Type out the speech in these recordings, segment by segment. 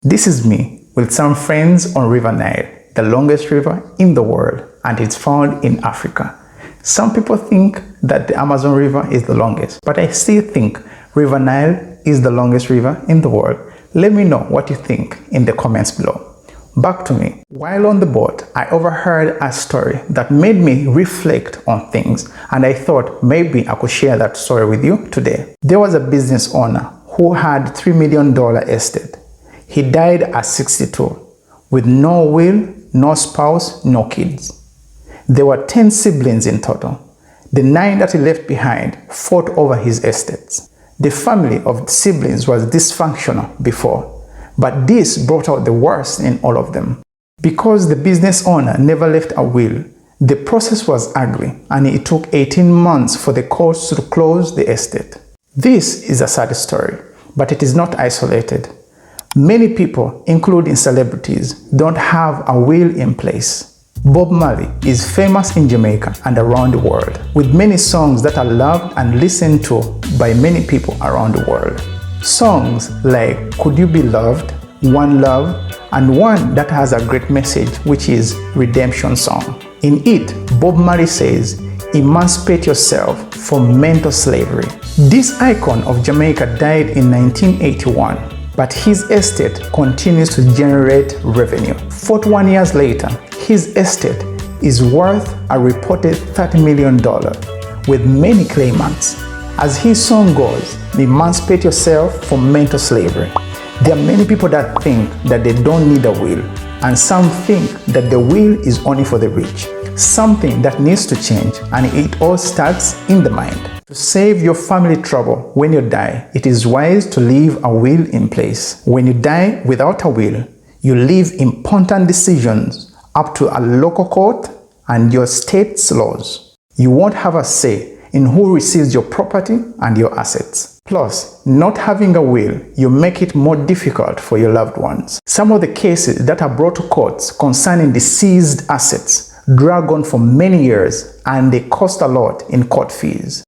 This is me with some friends on River Nile, the longest river in the world, and it's found in Africa. Some people think that the Amazon River is the longest, but I still think River Nile is the longest river in the world. Let me know what you think in the comments below. Back to me. While on the boat, I overheard a story that made me reflect on things, and I thought maybe I could share that story with you today. There was a business owner who had $3 million estate. He died at 62 with no will, no spouse, no kids. There were 10 siblings in total. The 9 that he left behind fought over his estates. The family of the siblings was dysfunctional before, but this brought out the worst in all of them. Because the business owner never left a will, the process was ugly and it took 18 months for the courts to close the estate. This is a sad story, but it is not isolated. Many people, including celebrities, don't have a will in place. Bob Marley is famous in Jamaica and around the world, with many songs that are loved and listened to by many people around the world. Songs like Could You Be Loved, One Love, and one that has a great message, which is Redemption Song. In it, Bob Marley says, "Emancipate yourself from mental slavery." This icon of Jamaica died in 1981, but his estate continues to generate revenue. 41 years later, his estate is worth a reported $30 million, with many claimants. As his song goes, emancipate yourself from mental slavery. There are many people that think that they don't need a will, and some think that the will is only for the rich. Something that needs to change, and it all starts in the mind. To save your family trouble when you die, it is wise to leave a will in place. When you die without a will, you leave important decisions up to a local court and your state's laws. You won't have a say in who receives your property and your assets. Plus, not having a will, you make it more difficult for your loved ones. Some of the cases that are brought to courts concerning the seized assets drag on for many years and they cost a lot in court fees.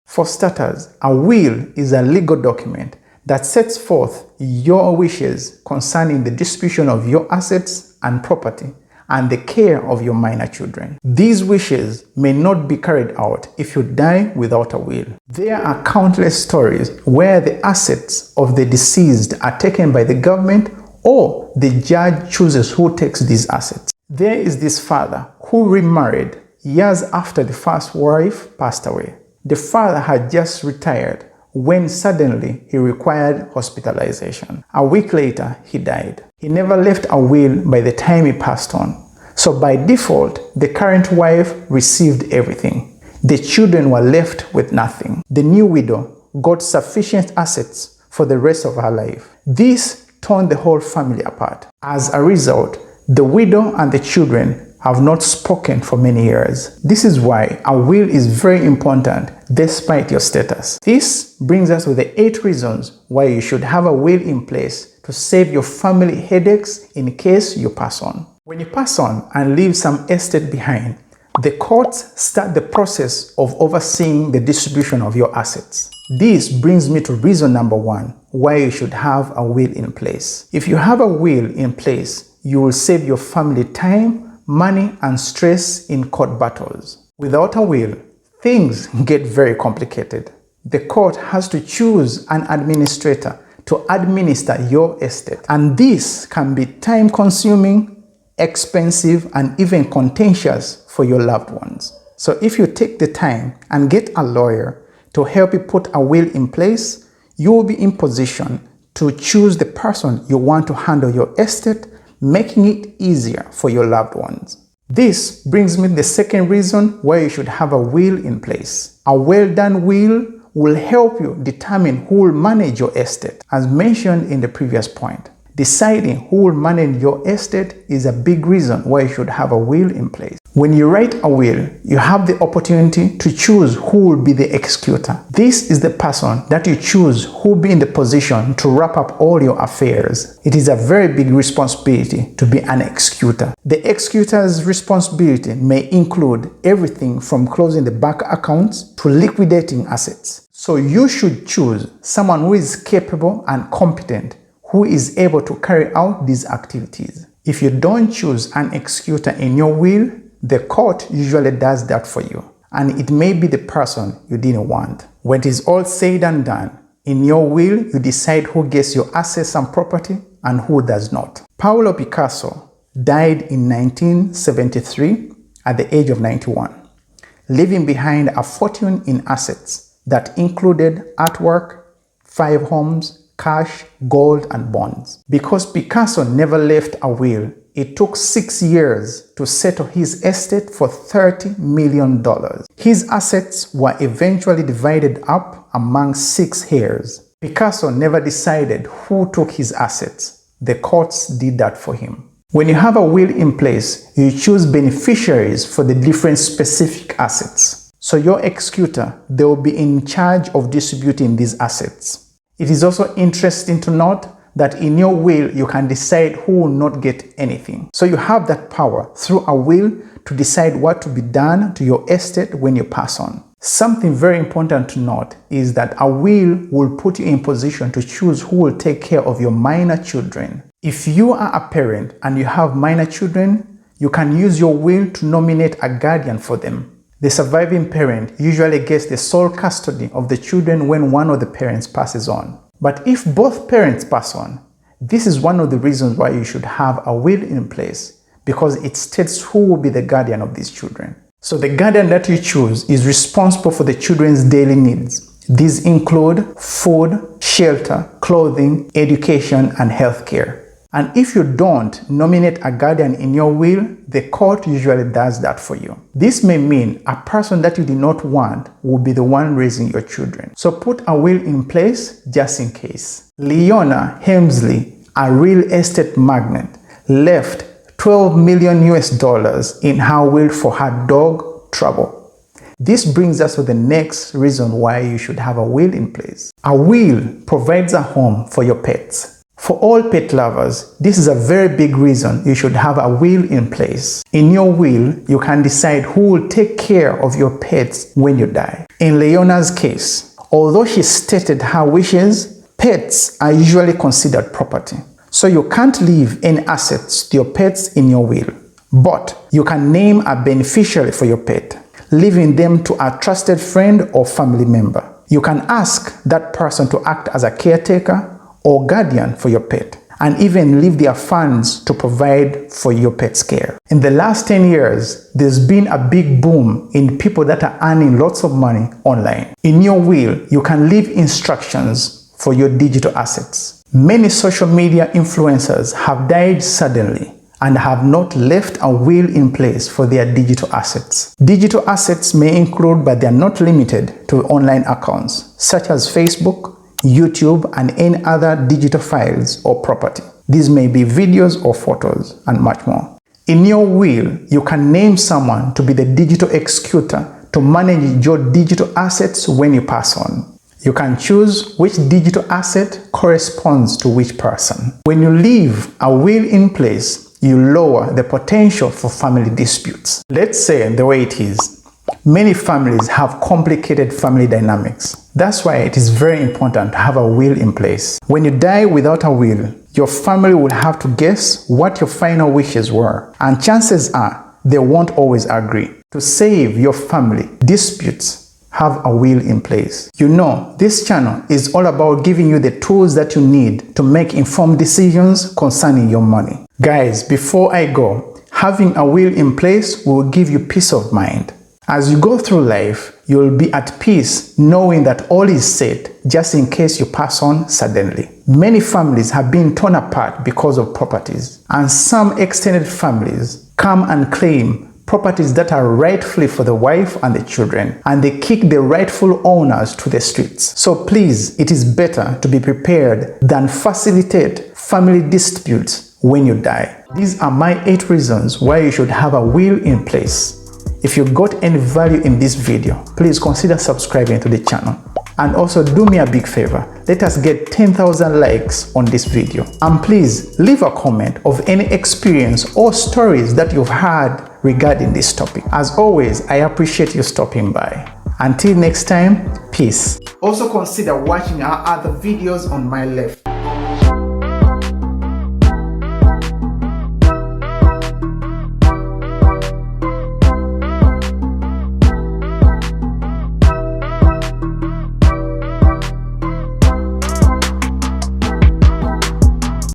For starters, a will is a legal document that sets forth your wishes concerning the distribution of your assets and property and the care of your minor children. These wishes may not be carried out if you die without a will. There are countless stories where the assets of the deceased are taken by the government or the judge chooses who takes these assets. There is this father who remarried years after the first wife passed away. The father had just retired when suddenly he required hospitalization. A week later, he died. He never left a will by the time he passed on. So by default, the current wife received everything. The children were left with nothing. The new widow got sufficient assets for the rest of her life. This torn the whole family apart. As a result, the widow and the children have not spoken for many years. This is why a will is very important despite your status. This brings us to the 8 reasons why you should have a will in place to save your family headaches in case you pass on. When you pass on and leave some estate behind, the courts start the process of overseeing the distribution of your assets. This brings me to reason number 1 why you should have a will in place. If you have a will in place, you will save your family time, money, and stress in court battles. Without a will, things get very complicated. The court has to choose an administrator to administer your estate, and this can be time-consuming, expensive, and even contentious for your loved ones. So if you take the time and get a lawyer to help you put a will in place, you will be in position to choose the person you want to handle your estate, making it easier for your loved ones. This brings me to the second reason why you should have a will in place. A well-done will help you determine who will manage your estate. As mentioned in the previous point, deciding who will manage your estate is a big reason why you should have a will in place. When you write a will, you have the opportunity to choose who will be the executor. This is the person that you choose who will be in the position to wrap up all your affairs. It is a very big responsibility to be an executor. The executor's responsibility may include everything from closing the bank accounts to liquidating assets. So you should choose someone who is capable and competent, who is able to carry out these activities. If you don't choose an executor in your will, the court usually does that for you, and it may be the person you didn't want. When it is all said and done, in your will, you decide who gets your assets and property and who does not. Pablo Picasso died in 1973 at the age of 91, leaving behind a fortune in assets that included artwork, 5 homes, cash, gold, and bonds. Because Picasso never left a will, it took 6 years to settle his estate for $30 million. His assets were eventually divided up among 6 heirs. Picasso never decided who took his assets. The courts did that for him. When you have a will in place, you choose beneficiaries for the different specific assets. So your executor, they will be in charge of distributing these assets. It is also interesting to note that in your will, you can decide who will not get anything. So you have that power through a will to decide what to be done to your estate when you pass on. Something very important to note is that a will put you in position to choose who will take care of your minor children. If you are a parent and you have minor children, you can use your will to nominate a guardian for them. The surviving parent usually gets the sole custody of the children when one of the parents passes on. But if both parents pass on, this is one of the reasons why you should have a will in place, because it states who will be the guardian of these children. So the guardian that you choose is responsible for the children's daily needs. These include food, shelter, clothing, education, and healthcare. And if you don't nominate a guardian in your will, the court usually does that for you. This may mean a person that you did not want will be the one raising your children. So put a will in place just in case. Leona Helmsley, a real estate magnate, left $12 million in her will for her dog, Trouble. This brings us to the next reason why you should have a will in place. A will provides a home for your pets. For all pet lovers, this is a very big reason you should have a will in place. In your will, you can decide who will take care of your pets when you die. In Leona's case, although she stated her wishes, pets are usually considered property. So you can't leave any assets to your pets in your will. But you can name a beneficiary for your pet, leaving them to a trusted friend or family member. You can ask that person to act as a caretaker or guardian for your pet, and even leave their funds to provide for your pet's care. In the last 10 years, there's been a big boom in people that are earning lots of money online. In your will, you can leave instructions for your digital assets. Many social media influencers have died suddenly and have not left a will in place for their digital assets. Digital assets may include, but they are not limited to, online accounts such as Facebook, YouTube, and any other digital files or property. These may be videos or photos and much more. In your will, you can name someone to be the digital executor to manage your digital assets when you pass on. You can choose which digital asset corresponds to which person. When you leave a will in place, you lower the potential for family disputes. Let's say the way it is. Many families have complicated family dynamics. That's why it is very important to have a will in place. When you die without a will, your family will have to guess what your final wishes were, and chances are they won't always agree. To save your family disputes, have a will in place. You know, this channel is all about giving you the tools that you need to make informed decisions concerning your money. Guys, before I go, having a will in place will give you peace of mind. As you go through life, you will be at peace knowing that all is set just in case you pass on suddenly. Many families have been torn apart because of properties, and some extended families come and claim properties that are rightfully for the wife and the children, and they kick the rightful owners to the streets. So please, it is better to be prepared than facilitate family disputes when you die. These are my 8 reasons why you should have a will in place. If you got any value in this video, please consider subscribing to the channel. And also do me a big favor, let us get 10,000 likes on this video. And please leave a comment of any experience or stories that you've had regarding this topic. As always, I appreciate you stopping by. Until next time, peace. Also consider watching our other videos on my left.